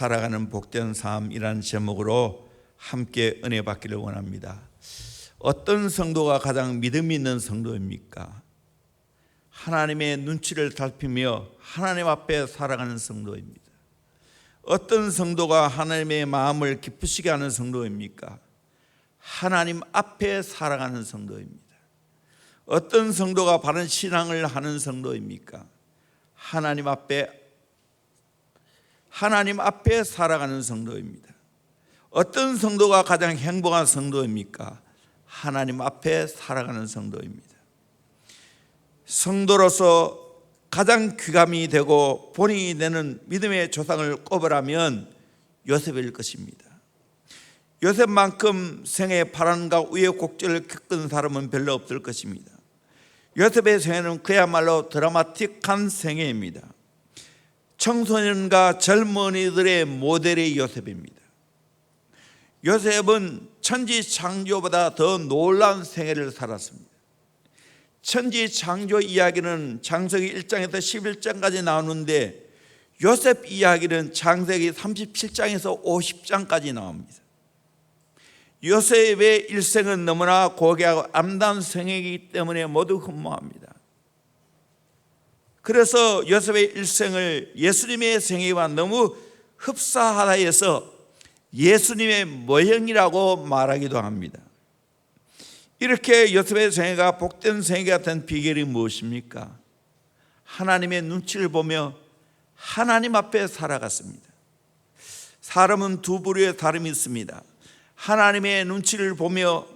살아가는 복된 삶이라는 제목으로 함께 은혜 받기를 원합니다. 어떤 성도가 가장 믿음 있는 성도입니까? 하나님의 눈치를 살피며 하나님 앞에 살아가는 성도입니다. 어떤 성도가 하나님의 마음을 기쁘시게 하는 성도입니까? 하나님 앞에 살아가는 성도입니다. 어떤 성도가 바른 신앙을 하는 성도입니까? 하나님 앞에 살아가는 성도입니다. 어떤 성도가 가장 행복한 성도입니까? 하나님 앞에 살아가는 성도입니다. 성도로서 가장 귀감이 되고 본이 되는 믿음의 조상을 꼽으라면 요셉일 것입니다. 요셉만큼 생애 파란과 우여곡절을 겪은 사람은 별로 없을 것입니다. 요셉의 생애는 그야말로 드라마틱한 생애입니다. 청소년과 젊은이들의 모델이 요셉입니다. 요셉은 천지창조보다 더 놀라운 생애를 살았습니다. 천지창조 이야기는 창세기 1장에서 11장까지 나오는데 요셉 이야기는 창세기 37장에서 50장까지 나옵니다. 요셉의 일생은 너무나 고귀하고 아름다운 생애이기 때문에 모두 흠모합니다. 그래서 요셉의 일생을 예수님의 생애와 너무 흡사하다 해서 예수님의 모형이라고 말하기도 합니다. 이렇게 요셉의 생애가 복된 생애가 된 비결이 무엇입니까? 하나님의 눈치를 보며 하나님 앞에 살아갔습니다. 사람은 두 부류의 사람이 있습니다. 하나님의 눈치를 보며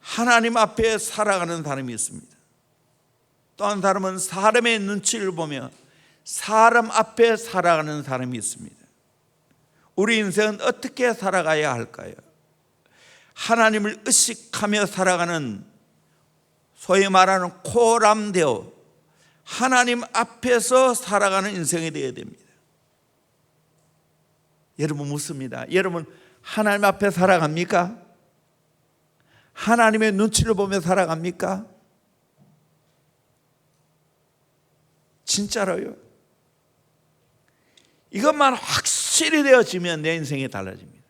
하나님 앞에 살아가는 사람이 있습니다. 또 한 사람은 사람의 눈치를 보며 사람 앞에 살아가는 사람이 있습니다. 우리 인생은 어떻게 살아가야 할까요? 하나님을 의식하며 살아가는 소위 말하는 코람데오, 하나님 앞에서 살아가는 인생이 되어야 됩니다. 여러분 묻습니다. 여러분 하나님 앞에 살아갑니까? 하나님의 눈치를 보며 살아갑니까? 진짜로요. 이것만 확실히 되어지면 내 인생이 달라집니다.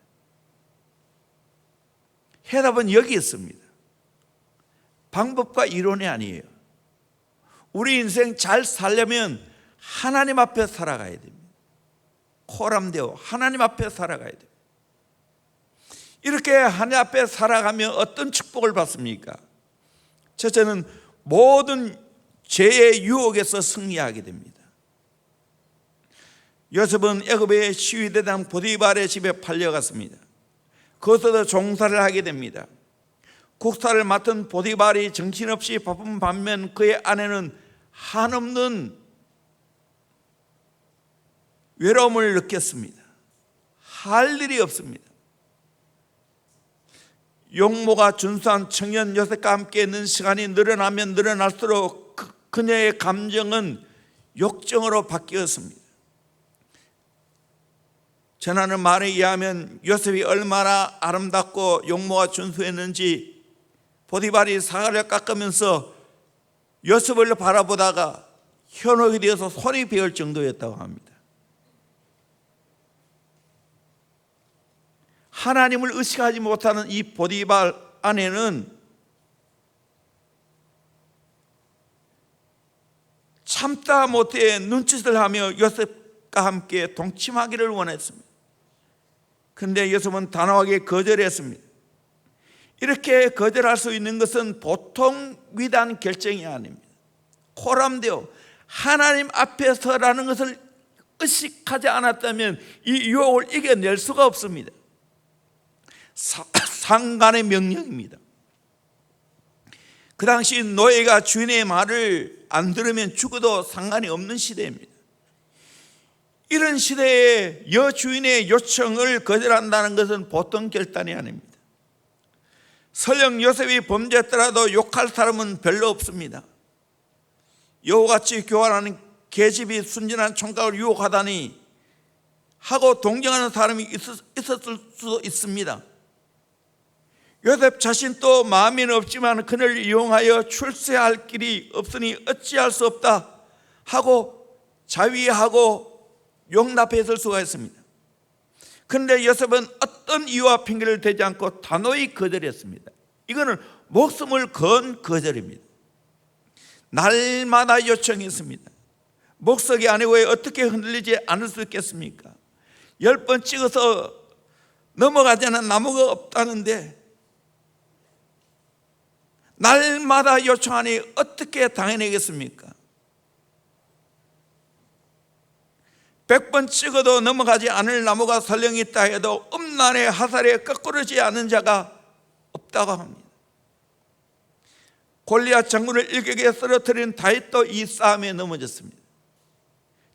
해답은 여기 있습니다. 방법과 이론이 아니에요. 우리 인생 잘 살려면 하나님 앞에 살아가야 됩니다. 코람데오, 하나님 앞에 살아가야 돼요. 이렇게 하나님 앞에 살아가면 어떤 축복을 받습니까? 첫째는 모든 죄의 유혹에서 승리하게 됩니다. 요셉은 애굽의 시위대장 보디발의 집에 팔려갔습니다. 거기서도 종사를 하게 됩니다. 국사를 맡은 보디발이 정신없이 바쁜 반면 그의 아내는 한없는 외로움을 느꼈습니다. 할 일이 없습니다. 용모가 준수한 청년 요셉과 함께 있는 시간이 늘어나면 늘어날수록 그녀의 감정은 욕정으로 바뀌었습니다. 전하는 말에 의하면 요셉이 얼마나 아름답고 용모가 준수했는지 보디발이 사과를 깎으면서 요셉을 바라보다가 현혹이 되어서 손이 베을 정도였다고 합니다. 하나님을 의식하지 못하는 이 보디발 아내는 참다 못해 눈짓을 하며 요셉과 함께 동침하기를 원했습니다. 그런데 요셉은 단호하게 거절했습니다. 이렇게 거절할 수 있는 것은 보통 위대한 결정이 아닙니다. 코람데오, 하나님 앞에 서라는 것을 의식하지 않았다면 이 유혹을 이겨낼 수가 없습니다. 상간의 명령입니다. 그 당시 노예가 주인의 말을 안 들으면 죽어도 상관이 없는 시대입니다. 이런 시대에 여주인의 요청을 거절한다는 것은 보통 결단이 아닙니다. 설령 요셉이 범죄했더라도 욕할 사람은 별로 없습니다. 여우같이 교활하는 계집이 순진한 총각을 유혹하다니 하고 동정하는 사람이 있었을 수도 있습니다. 요셉 자신도 마음에는 없지만 그를 이용하여 출세할 길이 없으니 어찌할 수 없다 하고 자위하고 용납했을 수가 있습니다. 그런데 요셉은 어떤 이유와 핑계를 대지 않고 단호히 거절했습니다. 이거는 목숨을 건 거절입니다. 날마다 요청했습니다. 목석이 안에 왜 어떻게 흔들리지 않을 수 있겠습니까? 10번 찍어서 넘어가지 않은 나무가 없다는데 날마다 요청하니 어떻게 당해내겠습니까? 100번 찍어도 넘어가지 않을 나무가 설령 있다 해도 음란의 하살에 거꾸러지지 않은 자가 없다고 합니다. 골리앗 장군을 일격에 쓰러뜨린 다윗도 이 싸움에 넘어졌습니다.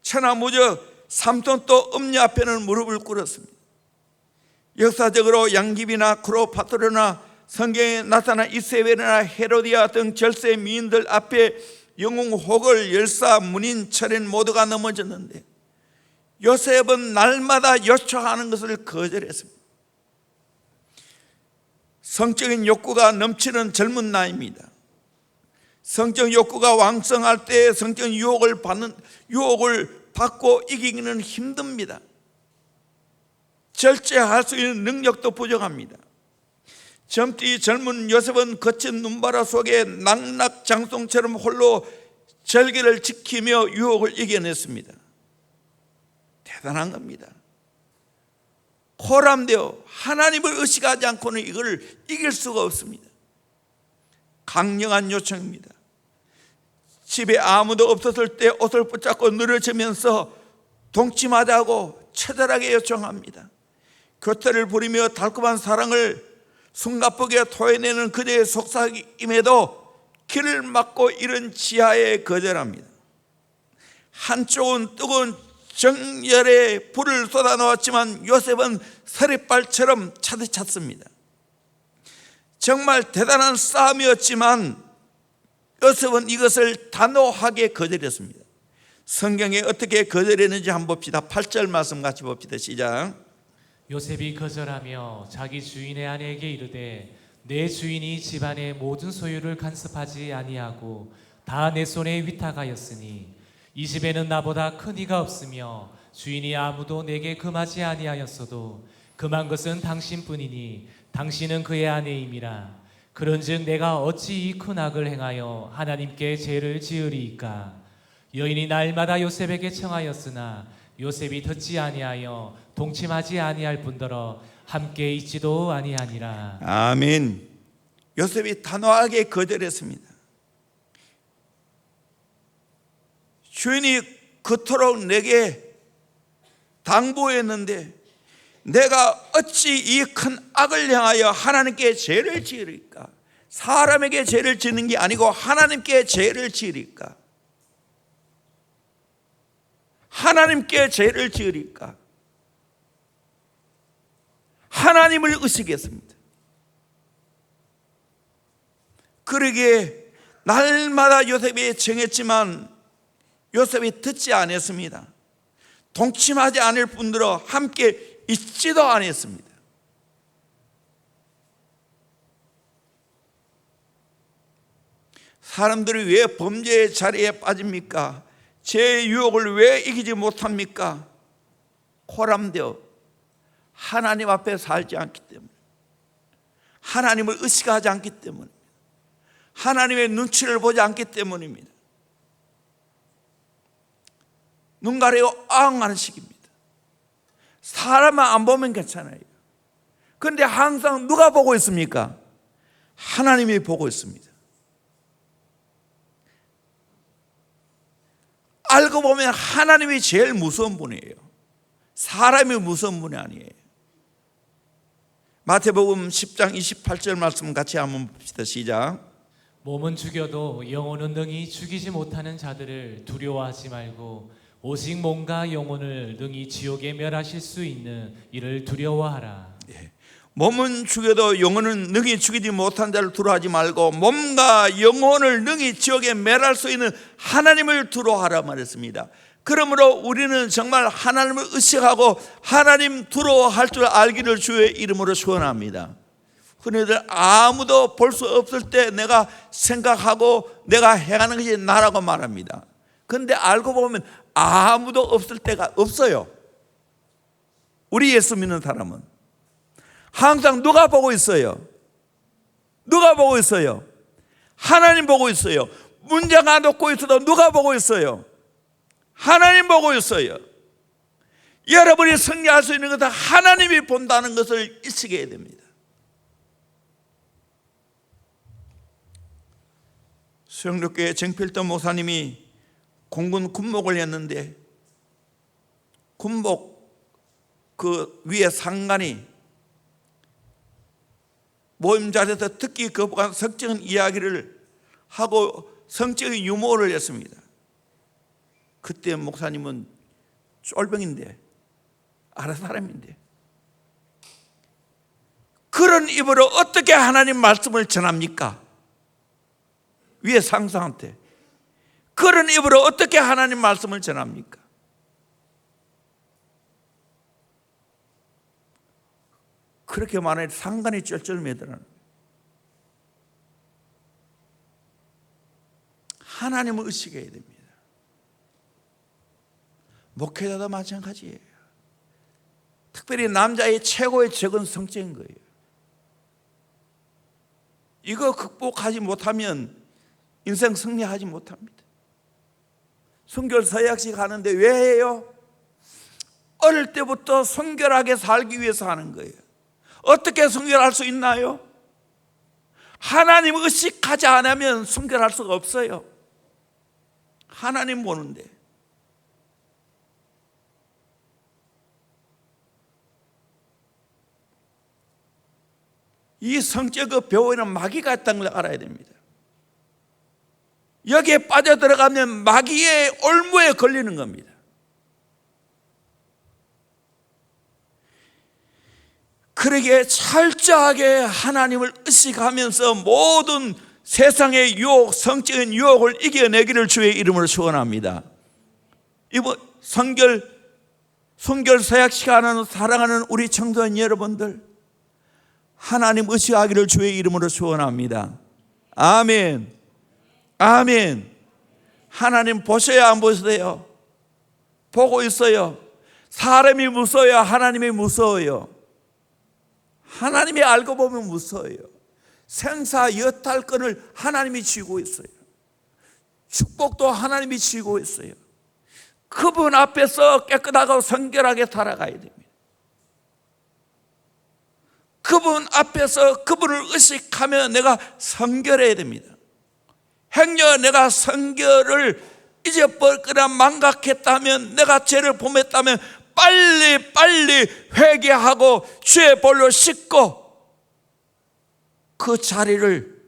천하무적 삼손도 음녀 앞에는 무릎을 꿇었습니다. 역사적으로 양귀비나 클로파트라나 성경에 나타난 이세벨이나 헤로디아 등 절세 미인들 앞에 영웅 혹을 열사 문인 철인 모두가 넘어졌는데 요셉은 날마다 요청하는 것을 거절했습니다. 성적인 욕구가 넘치는 젊은 나이입니다. 성적 욕구가 왕성할 때 성적 유혹을 받고 이기기는 힘듭니다. 절제할 수 있는 능력도 부족합니다. 젊디 젊은 요셉은 거친 눈바라 속에 낙낙장송처럼 홀로 절기를 지키며 유혹을 이겨냈습니다. 대단한 겁니다. 호람되어 하나님을 의식하지 않고는 이걸 이길 수가 없습니다. 강력한 요청입니다. 집에 아무도 없었을 때 옷을 붙잡고 늘어지면서 동침하자고 처절하게 요청합니다. 교태를 부리며 달콤한 사랑을 숨가쁘게 토해내는 그대의 속삭임에도 길을 막고 이른 지하에 거절합니다. 한쪽은 뜨거운 정열의 불을 쏟아놓았지만 요셉은 서리발처럼 차듯 찼습니다. 정말 대단한 싸움이었지만 요셉은 이것을 단호하게 거절했습니다. 성경에 어떻게 거절했는지 한번 봅시다. 8절 말씀 같이 봅시다. 시작. 요셉이 거절하며 자기 주인의 아내에게 이르되 내 주인이 집안의 모든 소유를 간섭하지 아니하고 다 내 손에 위탁하였으니 이 집에는 나보다 큰 이가 없으며 주인이 아무도 내게 금하지 아니하였어도 금한 것은 당신뿐이니 당신은 그의 아내임이라. 그런즉 내가 어찌 이 큰 악을 행하여 하나님께 죄를 지으리이까. 여인이 날마다 요셉에게 청하였으나 요셉이 듣지 아니하여 동침하지 아니할 뿐더러 함께 있지도 아니하니라. 아멘. 요셉이 단호하게 거절했습니다. 주인이 그토록 내게 당부했는데 내가 어찌 이 큰 악을 향하여 하나님께 죄를 지으리까? 사람에게 죄를 짓는 게 아니고 하나님께 죄를 지으리까? 하나님께 죄를 지으리까? 하나님을 의식했습니다. 그러기에 날마다 요셉이 청했지만 요셉이 듣지 않았습니다. 동침하지 않을 뿐더러 함께 있지도 않았습니다. 사람들이 왜 범죄의 자리에 빠집니까? 죄의 유혹을 왜 이기지 못합니까? 호람되어 하나님 앞에 살지 않기 때문에, 하나님을 의식하지 않기 때문에, 하나님의 눈치를 보지 않기 때문입니다. 눈 가리고 아웅하는 식입니다. 사람만 안 보면 괜찮아요. 그런데 항상 누가 보고 있습니까? 하나님이 보고 있습니다. 알고 보면 하나님이 제일 무서운 분이에요. 사람이 무서운 분이 아니에요. 마태복음 10장 28절 말씀 같이 한번 봅시다. 시작. 몸은 죽여도 영혼은 능히 죽이지 못하는 자들을 두려워하지 말고 오직 몸과 영혼을 능히 지옥에 멸하실 수 있는 이를 두려워하라. 예. 몸은 죽여도 영혼은 능히 죽이지 못한 자를 두려워하지 말고 몸과 영혼을 능히 지옥에 멸할 수 있는 하나님을 두려워하라 말했습니다. 그러므로 우리는 정말 하나님을 의식하고 하나님 두려워할 줄 알기를 주의 이름으로 소원합니다. 흔히들 아무도 볼 수 없을 때 내가 생각하고 내가 행하는 것이 나라고 말합니다. 그런데 알고 보면 아무도 없을 때가 없어요. 우리 예수 믿는 사람은 항상 누가 보고 있어요? 누가 보고 있어요? 하나님 보고 있어요. 문제가 놓고 있어도 누가 보고 있어요? 하나님 보고 있어요. 여러분이 승리할 수 있는 것은 하나님이 본다는 것을 잊게 해야 됩니다. 수영록교회 정필도 목사님이 공군 군목을 했는데 군목 그 위에 상관이 모임 자리에서 특히 거부한 성적인 이야기를 하고 성적인 유머를 했습니다. 그때 목사님은 쫄병인데 아는 사람인데 그런 입으로 어떻게 하나님 말씀을 전합니까? 위에 상사한테 그런 입으로 어떻게 하나님 말씀을 전합니까? 그렇게 말해 상관이 쩔쩔매더라는 하나님을 의식해야 됩니다. 목회자도 마찬가지예요. 특별히 남자의 최고의 적은 성적인 거예요. 이거 극복하지 못하면 인생 승리하지 못합니다. 순결 서약식 하는데 왜 해요? 어릴 때부터 순결하게 살기 위해서 하는 거예요. 어떻게 순결할 수 있나요? 하나님 의식하지 않으면 순결할 수가 없어요. 하나님 보는데. 이 성적의 벼에는 마귀가 있다는 걸 알아야 됩니다. 여기에 빠져들어가면 마귀의 올무에 걸리는 겁니다. 그러기에 철저하게 하나님을 의식하면서 모든 세상의 유혹, 성적인 유혹을 이겨내기를 주의 이름으로 축원합니다. 이번 순결 서약 시간을 사랑하는 우리 청소년 여러분들, 하나님 의식하기를 주의 이름으로 축원합니다. 아멘. 아멘. 하나님 보셔야 안 보세요? 보고 있어요. 사람이 무서워요? 하나님이 무서워요? 하나님이 알고 보면 무서워요. 생사 여탈권을 하나님이 쥐고 있어요. 축복도 하나님이 쥐고 있어요. 그분 앞에서 깨끗하고 성결하게 살아가야 됩니다. 그분 앞에서 그분을 의식하며 내가 성결해야 됩니다. 행여 내가 성결을 잊어버렸거나 망각했다면, 내가 죄를 범했다면 빨리 회개하고 주의 볼로 씻고 그 자리를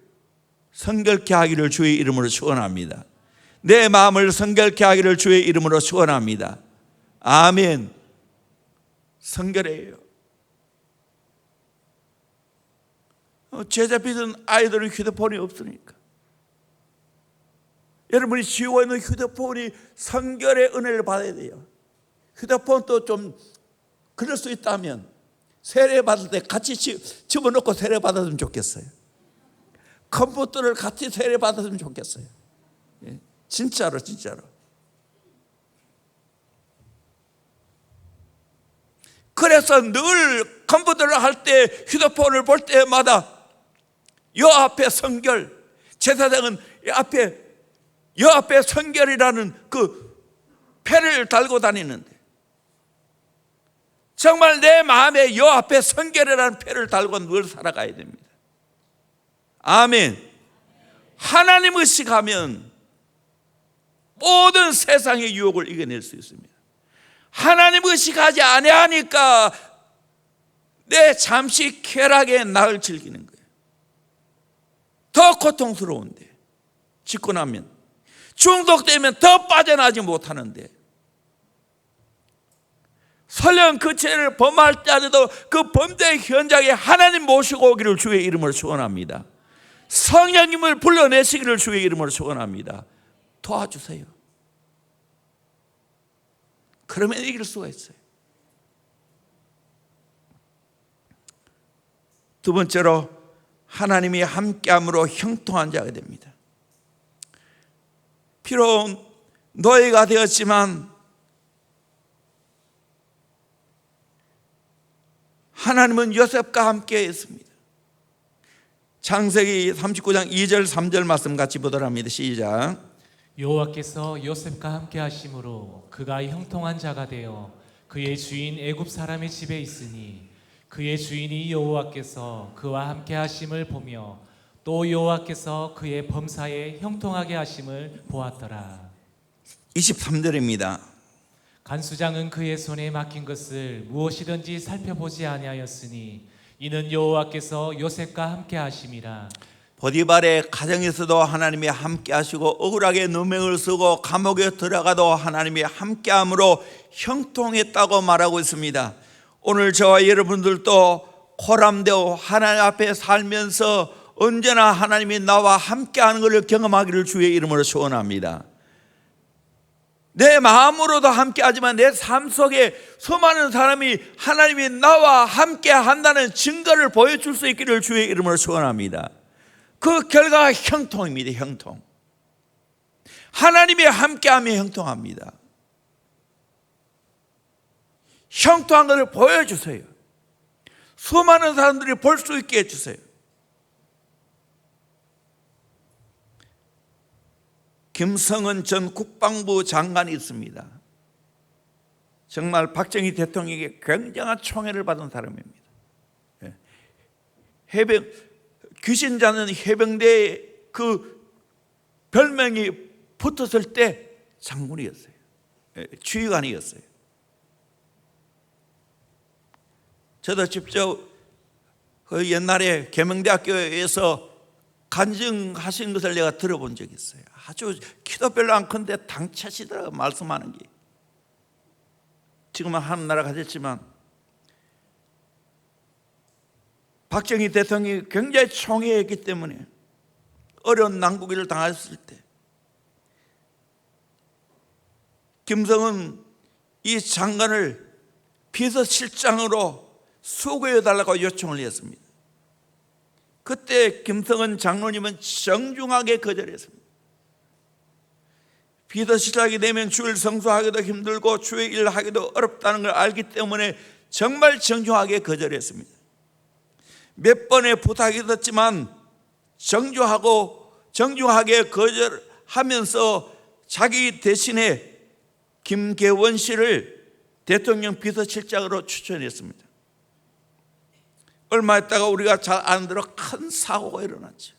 성결케 하기를 주의 이름으로 축원합니다. 내 마음을 성결케 하기를 주의 이름으로 축원합니다. 아멘. 성결해요. 제자빚은 아이들은 휴대폰이 없으니까. 여러분이 쥐고 있는 휴대폰이 성결의 은혜를 받아야 돼요. 휴대폰도 좀 그럴 수 있다면 세례 받을 때 같이 집어넣고 세례 받았으면 좋겠어요. 컴퓨터를 같이 세례 받았으면 좋겠어요. 진짜로. 그래서 늘 컴퓨터를 할 때, 휴대폰을 볼 때마다 요 앞에 성결, 제사장은 요 앞에 성결이라는 그 패를 달고 다니는데, 정말 내 마음에 요 앞에 성결이라는 패를 달고 늘 살아가야 됩니다. 아멘. 하나님 의식하면 모든 세상의 유혹을 이겨낼 수 있습니다. 하나님 의식하지 아니하니까 내 잠시 쾌락에 나을 즐기는 거예요. 더 고통스러운데, 짓고 나면 중독되면 더 빠져나지 못하는데, 설령 그 죄를 범할 때라도 그 범죄의 현장에 하나님 모시고 오기를 주의 이름으로 축원합니다. 성령님을 불러내시기를 주의 이름으로 축원합니다. 도와주세요. 그러면 이길 수가 있어요. 두 번째로, 하나님이 함께함으로 형통한 자가 됩니다. 비록 노예가 되었지만 하나님은 요셉과 함께 했습니다. 창세기 39장 2절 3절 말씀 같이 보도록 합니다. 시작. 여호와께서 요셉과 함께 하심으로 그가 형통한 자가 되어 그의 주인 애굽 사람의 집에 있으니 그의 주인이 여호와께서 그와 함께 하심을 보며 또 여호와께서 그의 범사에 형통하게 하심을 보았더라. 23절입니다. 간수장은 그의 손에 맡긴 것을 무엇이든지 살펴보지 아니하였으니 이는 여호와께서 요셉과 함께 하심이라. 보디발의 가정에서도 하나님이 함께 하시고 억울하게 누명을 쓰고 감옥에 들어가도 하나님이 함께함으로 형통했다고 말하고 있습니다. 오늘 저와 여러분들도 코람되어 하나님 앞에 살면서 언제나 하나님이 나와 함께하는 것을 경험하기를 주의 이름으로 소원합니다. 내 마음으로도 함께하지만 내 삶 속에 수많은 사람이 하나님이 나와 함께한다는 증거를 보여줄 수 있기를 주의 이름으로 소원합니다. 그 결과가 형통입니다. 형통. 하나님이 함께하면 형통합니다. 형통한 것을 보여주세요. 수많은 사람들이 볼 수 있게 해주세요. 김성은 전 국방부 장관이 있습니다. 정말 박정희 대통령에게 굉장한 총애를 받은 사람입니다. 해병 귀신 자는 해병대에 그 별명이 붙었을 때 장군이었어요. 지휘관이었어요. 저도 직접 그 옛날에 계명대학교에서 간증하신 것을 내가 들어본 적이 있어요. 아주 키도 별로 안 큰데 당차시더라고요. 말씀하는 게. 지금은 하늘나라가 됐지만 박정희 대통령이 굉장히 총애했기 때문에 어려운 난국일을 당했을 때 김성은 이 장관을 비서실장으로 수고해달라고 요청을 했습니다. 그때 김성은 장로님은 정중하게 거절했습니다. 비서실장이 되면 주일 성수하기도 힘들고 주의 일을 하기도 어렵다는 걸 알기 때문에 정말 정중하게 거절했습니다. 몇 번의 부탁이 있었지만 정중하게 거절하면서 자기 대신에 김계원 씨를 대통령 비서실장으로 추천했습니다. 얼마 있다가 우리가 잘 아는 대로 큰 사고가 일어났죠.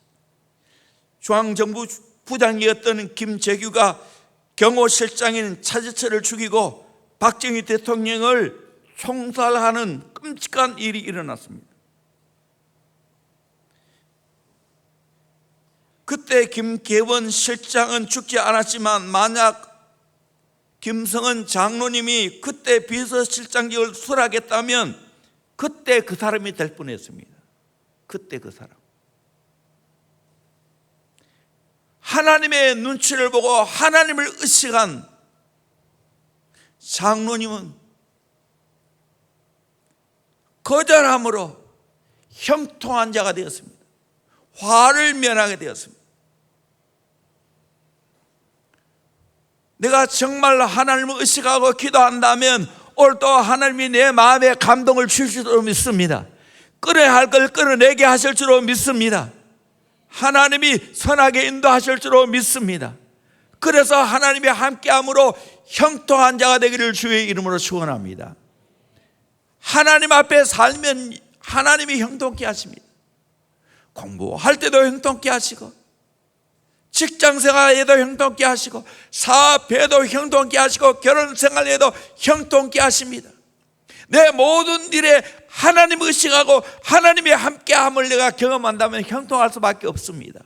중앙정부 부장이었던 김재규가 경호실장인 차재철을 죽이고 박정희 대통령을 총살하는 끔찍한 일이 일어났습니다. 그때 김계원 실장은 죽지 않았지만 만약 김성은 장로님이 그때 비서실장직을 수락했다면 그때 그 사람이 될 뻔했습니다. 그때 그 사람. 하나님의 눈치를 보고 하나님을 의식한 장로님은 거절함으로 형통한 자가 되었습니다. 화를 면하게 되었습니다. 내가 정말 하나님을 의식하고 기도한다면 오늘도 하나님이 내 마음에 감동을 주실 줄로 믿습니다. 끌어야 할 걸 끌어내게 하실 줄로 믿습니다. 하나님이 선하게 인도하실 줄로 믿습니다. 그래서 하나님이 함께함으로 형통한 자가 되기를 주의 이름으로 축원합니다. 하나님 앞에 살면 하나님이 형통케 하십니다. 공부할 때도 형통케 하시고 직장생활에도 형통케 하시고 사업에도 형통케 하시고 결혼생활에도 형통케 하십니다. 내 모든 일에 하나님 의식하고 하나님의 함께함을 내가 경험한다면 형통할 수밖에 없습니다.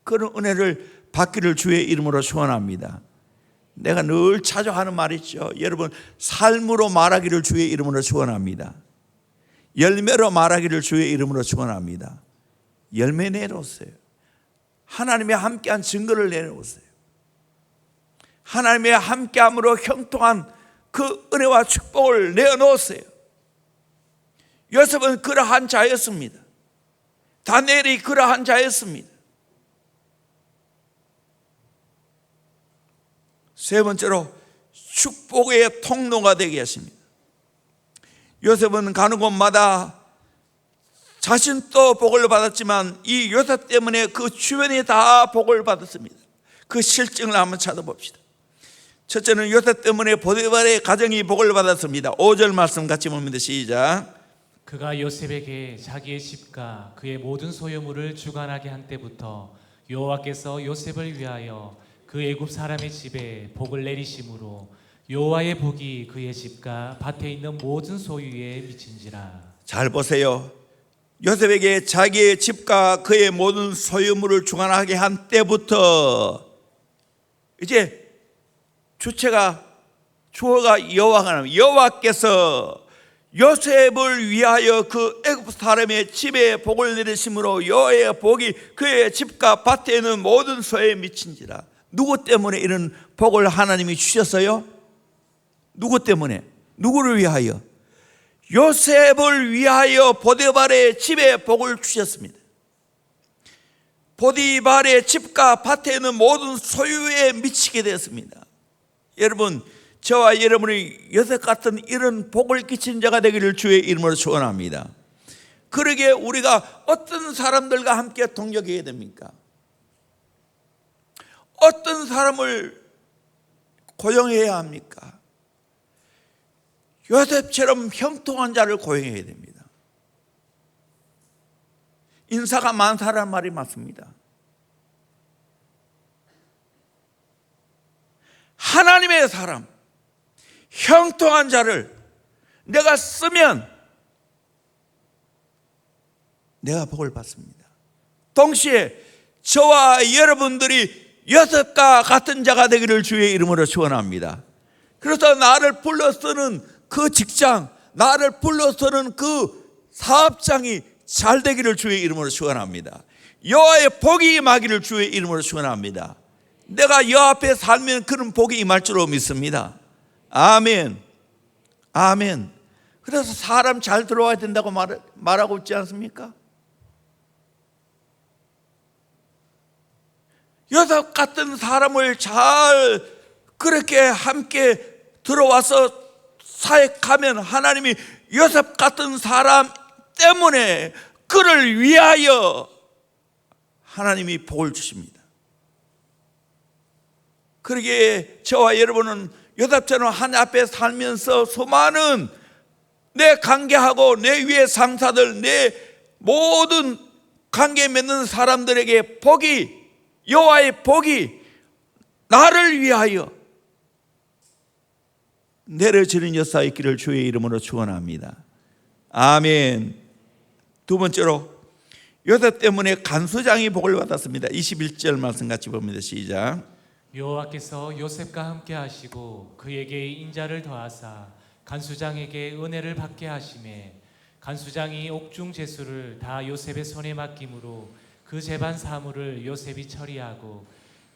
그런 은혜를 받기를 주의 이름으로 소원합니다. 내가 늘 자주 하는 말이 있죠. 여러분, 삶으로 말하기를 주의 이름으로 소원합니다. 열매로 말하기를 주의 이름으로 소원합니다. 열매 내놓으세요. 하나님의 함께한 증거를 내놓으세요. 하나님의 함께함으로 형통한 그 은혜와 축복을 내어놓으세요. 요셉은 그러한 자였습니다. 다니엘이 그러한 자였습니다. 세 번째로 축복의 통로가 되게 하십니다. 요셉은 가는 곳마다 자신도 복을 받았지만 이 요셉 때문에 그 주변이 다 복을 받았습니다. 그 실증을 한번 찾아봅시다. 첫째는 요셉 때문에 보디발의 가정이 복을 받았습니다. 5절 말씀 같이 봅니다. 시작. 그가 요셉에게 자기의 집과 그의 모든 소유물을 주관하게 한 때부터 여호와께서 요셉을 위하여 그 애굽 사람의 집에 복을 내리심으로 여호와의 복이 그의 집과 밭에 있는 모든 소유에 미친지라. 잘 보세요. 요셉에게 자기의 집과 그의 모든 소유물을 주관하게 한 때부터 이제 주어가 여호와가 나옵니다. 여호와께서 요셉을 위하여 그 애굽 사람의 집에 복을 내리심으로 여호와의 복이 그의 집과 밭에 있는 모든 소유에 미친지라. 누구 때문에 이런 복을 하나님이 주셨어요? 누구 때문에? 누구를 위하여? 요셉을 위하여 보디발의 집에 복을 주셨습니다. 보디발의 집과 밭에 있는 모든 소유에 미치게 되었습니다. 여러분, 저와 여러분이 요셉 같은 이런 복을 끼친 자가 되기를 주의 이름으로 축원합니다. 그러기에 우리가 어떤 사람들과 함께 동역해야 됩니까? 어떤 사람을 고용해야 합니까? 요셉처럼 형통한 자를 고용해야 됩니다. 인사가 만사라는 말이 맞습니다. 하나님의 사람, 형통한 자를 내가 쓰면 내가 복을 받습니다. 동시에 저와 여러분들이 요셉과 같은 자가 되기를 주의 이름으로 축원합니다. 그래서 나를 불러 쓰는 그 직장, 나를 불러 쓰는 그 사업장이 잘 되기를 주의 이름으로 축원합니다. 여호와의 복이 임하기를 주의 이름으로 축원합니다. 내가 여호와 앞에 살면 그런 복이 임할 줄로 믿습니다. 아멘. 아멘. 그래서 사람 잘 들어와야 된다고 말하고 있지 않습니까? 요셉 같은 사람을 잘 그렇게 함께 들어와서 사역하면 하나님이 요셉 같은 사람 때문에 그를 위하여 하나님이 복을 주십니다. 그러기에 저와 여러분은 요셉처럼 하나님 앞에 살면서 수많은 내 관계하고 내 위의 상사들, 내 모든 관계 맺는 사람들에게 복이, 여호와의 복이 나를 위하여 내려지는 역사 있기를 주의 이름으로 축원합니다. 아멘. 두 번째로 요셉 때문에 간수장이 복을 받았습니다. 21절 말씀 같이 봅니다. 시작. 여호와께서 요셉과 함께 하시고 그에게 인자를 더하사 간수장에게 은혜를 받게 하시매 간수장이 옥중 제수를 다 요셉의 손에 맡김으로 그 재반 사물을 요셉이 처리하고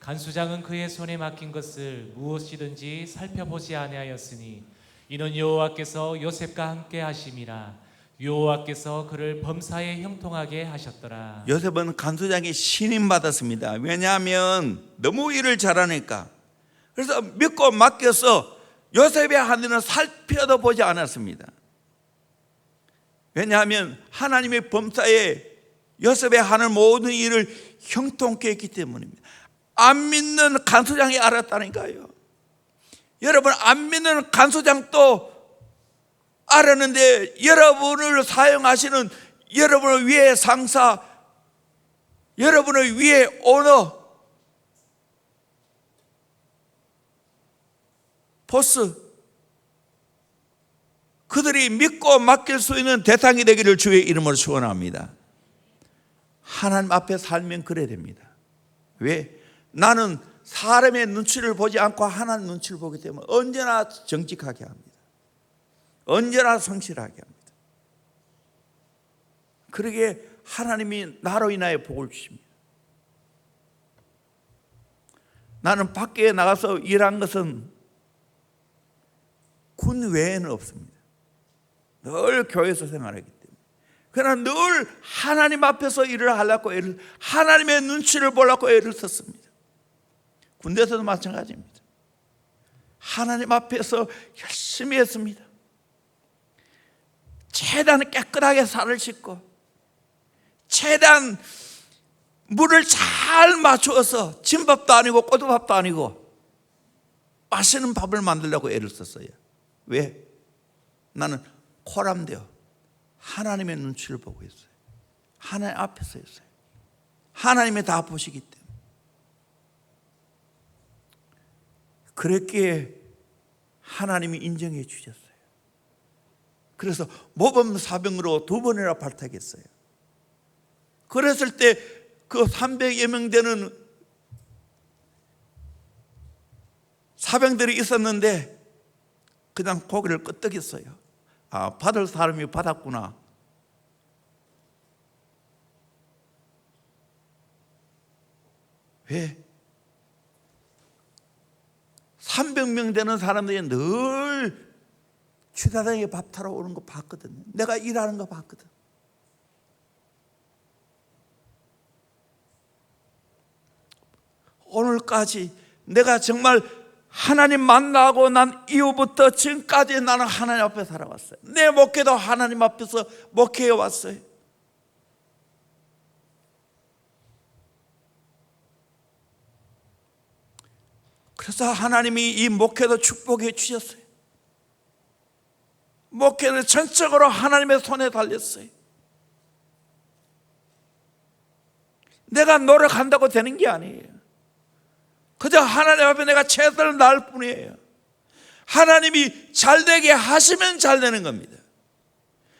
간수장은 그의 손에 맡긴 것을 무엇이든지 살펴보지 아니하였으니 이는 여호와께서 요셉과 함께 하심이라. 여호와께서 그를 범사에 형통하게 하셨더라. 요셉은 간수장이 신임 받았습니다. 왜냐하면 너무 일을 잘하니까. 그래서 믿고 맡겨서 요셉의 하늘은 살펴도 보지 않았습니다. 왜냐하면 하나님의 범사에 요셉의 하는 모든 일을 형통케 했기 때문입니다. 안 믿는 간수장이 알았다니까요. 여러분, 안 믿는 간수장도 알았는데 여러분을 사용하시는 여러분을 위해 상사, 여러분을 위해 오너, 보스, 그들이 믿고 맡길 수 있는 대상이 되기를 주의 이름으로 축원합니다. 하나님 앞에 살면 그래야 됩니다. 왜? 나는 사람의 눈치를 보지 않고 하나님 눈치를 보기 때문에 언제나 정직하게 합니다. 언제나 성실하게 합니다. 그러기에 하나님이 나로 인하여 복을 주십니다. 나는 밖에 나가서 일한 것은 군 외에는 없습니다. 늘 교회에서 생활하기 때문에. 그러나 늘 하나님 앞에서 일을 하려고 하나님의 눈치를 보려고 애를 썼습니다. 군대에서도 마찬가지입니다. 하나님 앞에서 열심히 했습니다. 최대한 깨끗하게 살을 씻고 최대한 물을 잘 맞추어서 진밥도 아니고 꼬두밥도 아니고 맛있는 밥을 만들려고 애를 썼어요. 왜? 나는 코람되어 하나님의 눈치를 보고 있어요. 하나님 앞에서 있어요. 하나님이 다 보시기 때문에. 그랬기에 하나님이 인정해 주셨어요. 그래서 모범 사병으로 2번이나 발탁했어요. 그랬을 때 그 300여 명 되는 사병들이 있었는데 그냥 고개를 끄덕였어요. 아, 받을 사람이 받았구나. 왜? 300명 되는 사람들이 늘 취사장에 밥 타러 오는 거 봤거든요. 내가 일하는 거 봤거든. 오늘까지 내가 정말 하나님 만나고 난 이후부터 지금까지 나는 하나님 앞에 살아왔어요. 내 목회도 하나님 앞에서 목회해 왔어요. 그래서 하나님이 이 목회도 축복해 주셨어요. 목회는 전적으로 하나님의 손에 달렸어요. 내가 노력한다고 되는 게 아니에요. 그저 하나님 앞에 내가 최선을 다할 뿐이에요. 하나님이 잘되게 하시면 잘 되는 겁니다.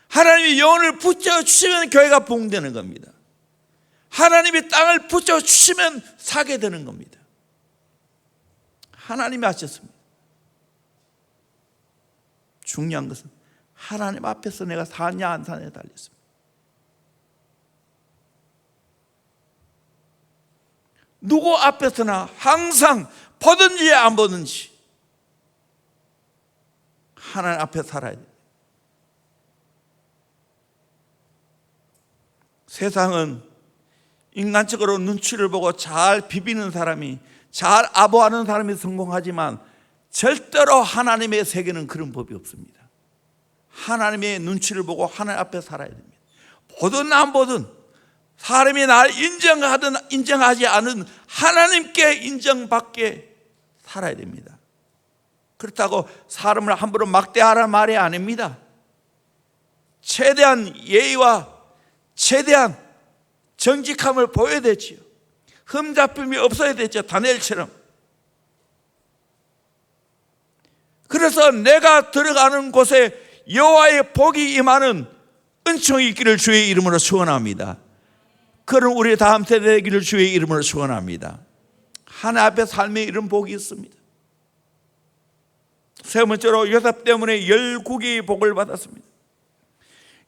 하나님이 영혼을 붙여주시면 교회가 부흥되는 겁니다. 하나님이 땅을 붙여주시면 사게 되는 겁니다. 하나님이 하셨습니다. 중요한 것은 하나님 앞에서 내가 사냐 안 사냐에 달렸습니다. 누구 앞에서나 항상 보든지 안 보든지 하나님 앞에 살아야 돼요. 세상은 인간적으로 눈치를 보고 잘 비비는 사람이, 잘 아부하는 사람이 성공하지만 절대로 하나님의 세계는 그런 법이 없습니다. 하나님의 눈치를 보고 하나님 앞에 살아야 됩니다. 보든 안 보든 사람이 날 인정하든 인정하지 않은 하나님께 인정받게 살아야 됩니다. 그렇다고 사람을 함부로 막대하라 말이 아닙니다. 최대한 예의와 최대한 정직함을 보여야 되지요. 흠잡힘이 없어야 되죠. 다니엘처럼. 그래서 내가 들어가는 곳에 여호와의 복이 임하는 은총이 있기를 주의 이름으로 축원합니다. 그런 우리 다음 세대 되기를 주의 이름으로 축원합니다. 하나님 앞에 삶에 이런 복이 있습니다. 세 번째로 요셉 때문에 열국이 복을 받았습니다.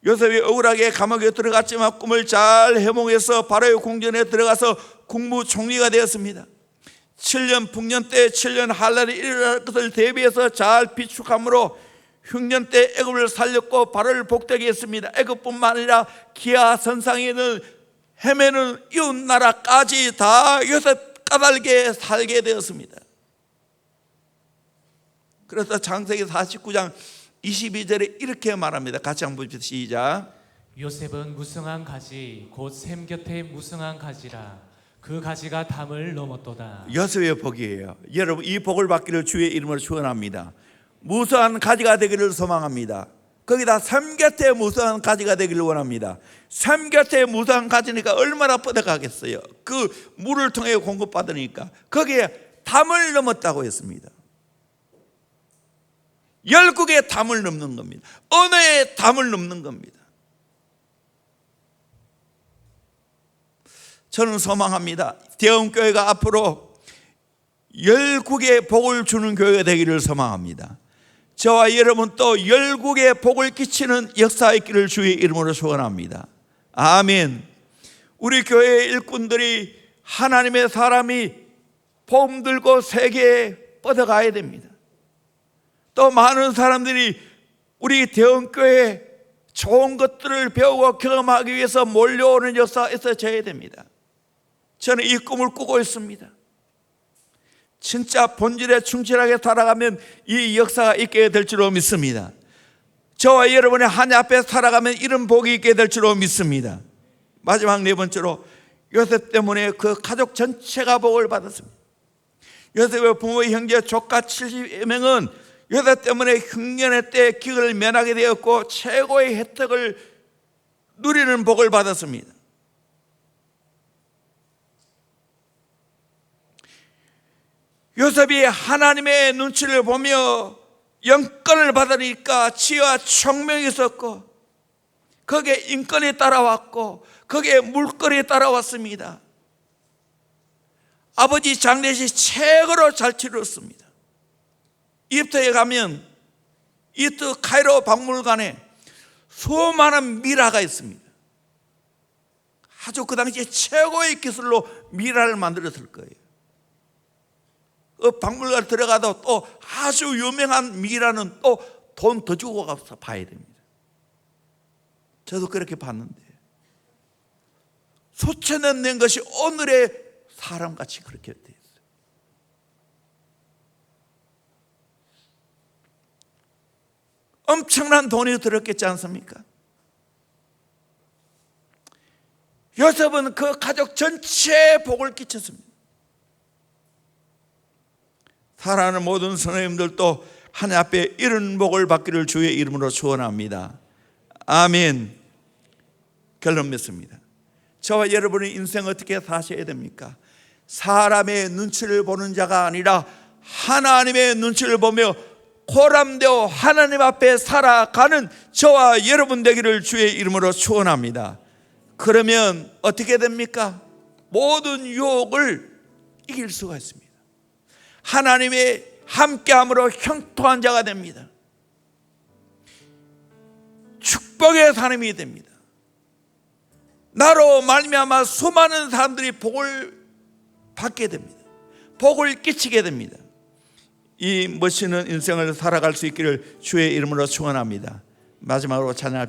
요셉이 억울하게 감옥에 들어갔지만 꿈을 잘 해몽해서 바로의 궁전에 들어가서 국무총리가 되었습니다. 7년 북년 때 7년 한란이 일어날 것을 대비해서 잘 비축함으로 흉년 때 애굽을 살렸고 바로를 복되게 했습니다. 애굽뿐만 아니라 기아 선상에 있는 헤매는 이웃 나라까지 다 요셉 까닭에 살게 되었습니다. 그래서 창세기 49장 22절에 이렇게 말합니다. 같이 한번 봅시다. 시작. 요셉은 무성한 가지 곧 샘 곁에 무성한 가지라 그 가지가 담을 넘었도다. 요셉의 복이에요. 여러분 이 복을 받기를 주의 이름으로 축원합니다. 무성한 가지가 되기를 소망합니다. 거기다 샘 곁에 무성한 가지가 되기를 원합니다. 샘 곁에 무성한 가지니까 얼마나 뻗어가겠어요. 그 물을 통해 공급받으니까 거기에 담을 넘었다고 했습니다. 열국의 담을 넘는 겁니다. 언어의 담을 넘는 겁니다. 저는 소망합니다. 대원교회가 앞으로 열국의 복을 주는 교회가 되기를 소망합니다. 저와 여러분 또 열국의 복을 끼치는 역사의 길을 주의 이름으로 축원합니다. 아멘. 우리 교회의 일꾼들이 하나님의 사람이 복음 들고 세계에 뻗어가야 됩니다. 또 많은 사람들이 우리 대원교회에 좋은 것들을 배우고 경험하기 위해서 몰려오는 역사가 있어져야 됩니다. 저는 이 꿈을 꾸고 있습니다. 진짜 본질에 충실하게 살아가면 이 역사가 있게 될 줄로 믿습니다. 저와 여러분의 하나님 앞에 살아가면 이런 복이 있게 될 줄로 믿습니다. 마지막 네 번째로 요셉 때문에 그 가족 전체가 복을 받았습니다. 요셉의 부모, 형제, 조카 70명은 요셉 때문에 흉년의 때 기근을 면하게 되었고 최고의 혜택을 누리는 복을 받았습니다. 요셉이 하나님의 눈치를 보며 영권을 받으니까 지혜와 총명이 있었고 거기에 인권이 따라왔고 거기에 물건이 따라왔습니다. 아버지 장례식 최고로 잘 치렀습니다. 이집트에 가면 이집트 카이로 박물관에 수많은 미라가 있습니다. 아주 그 당시에 최고의 기술로 미라를 만들었을 거예요. 그 박물관 들어가도 또 아주 유명한 미라는 또 돈 더 주고 가서 봐야 됩니다. 저도 그렇게 봤는데 수천 년 된 것이 오늘의 사람같이 그렇게 돼 있어요. 엄청난 돈이 들었겠지 않습니까? 요셉은 그 가족 전체에 복을 끼쳤습니다. 사랑하는 모든 선생님들도 하나님 앞에 이런 복을 받기를 주의 이름으로 축원합니다. 아멘. 결론 맺습니다. 저와 여러분의 인생 어떻게 사셔야 됩니까? 사람의 눈치를 보는 자가 아니라 하나님의 눈치를 보며 보람되어 하나님 앞에 살아가는 저와 여러분 되기를 주의 이름으로 축원합니다. 그러면 어떻게 됩니까? 모든 유혹을 이길 수가 있습니다. 하나님의 함께함으로 형통한 자가 됩니다. 축복의 사람이 됩니다. 나로 말미암아 수많은 사람들이 복을 받게 됩니다. 복을 끼치게 됩니다. 이 멋있는 인생을 살아갈 수 있기를 주의 이름으로 축원합니다. 마지막으로 찬양할